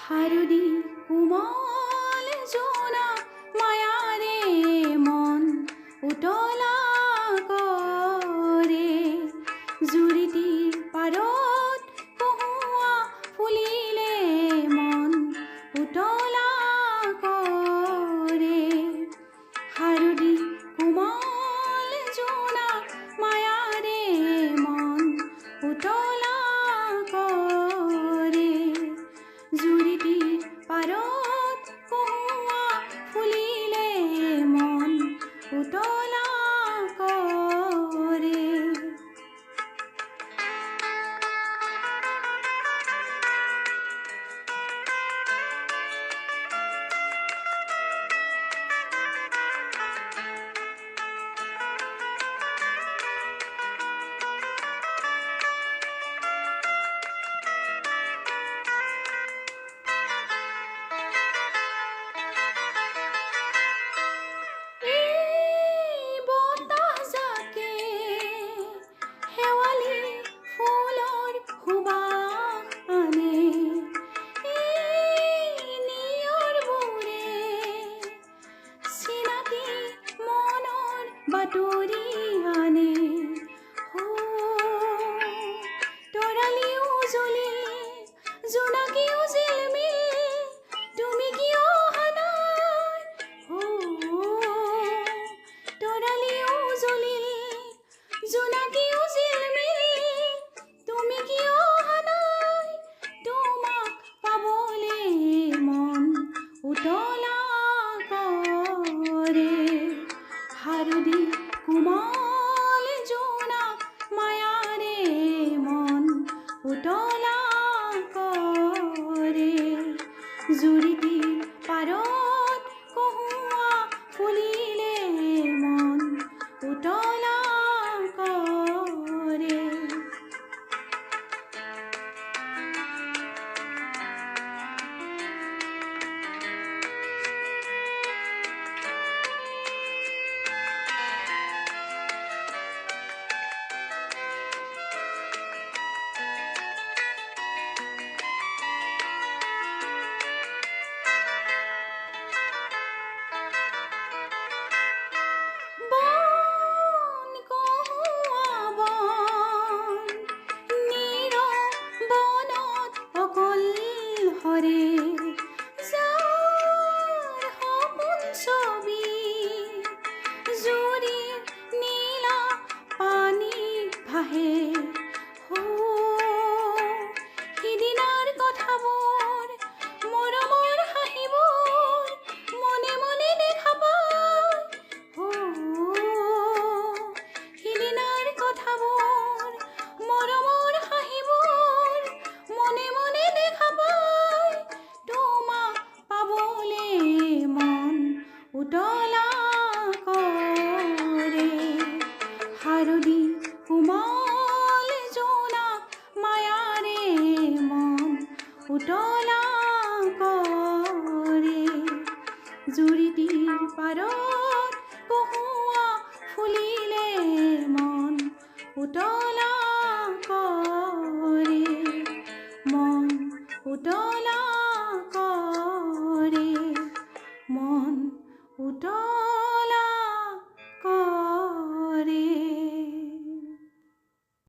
হাৰুদি কোমল জোনা মায়াৰে মন উতলা কৰে জুৰিটিৰ পাৰত কহুৱা ফুলিলে মন উতলা কৰে হাৰুদি কোমল জোনা মায়াৰে মন উতলা কৰে জুৰিটিৰ পাৰত কহুৱা ফুলিলে মন উতলা কৰে বাতৰি আনে তৰালিও জ্বলিল জোনাকীও জিলমিল তুমি কিয় অহা নাই তৰালিও জ্বলিল জোনাকীও জিলমিল তুমি কিয় অহা নাই তোমাক পাবলে মন উতলা কৰে হাৰুদি কোমল জোনা মায়াৰে মন উতলা কৰে জুৰিটিৰ পাৰত কহুৱা ফুলিলে মন উতলা কৰে সিদিনাৰ কথাবোৰ মৰমৰ হাঁহিবোৰ মনে মনে দেখা পায় সিদিনাৰ কথাবোৰ মৰমৰ হাঁহিবোৰ মনে মনে দেখা পায় তোমাক পাবলে মন উতলা কৰে হাৰুদি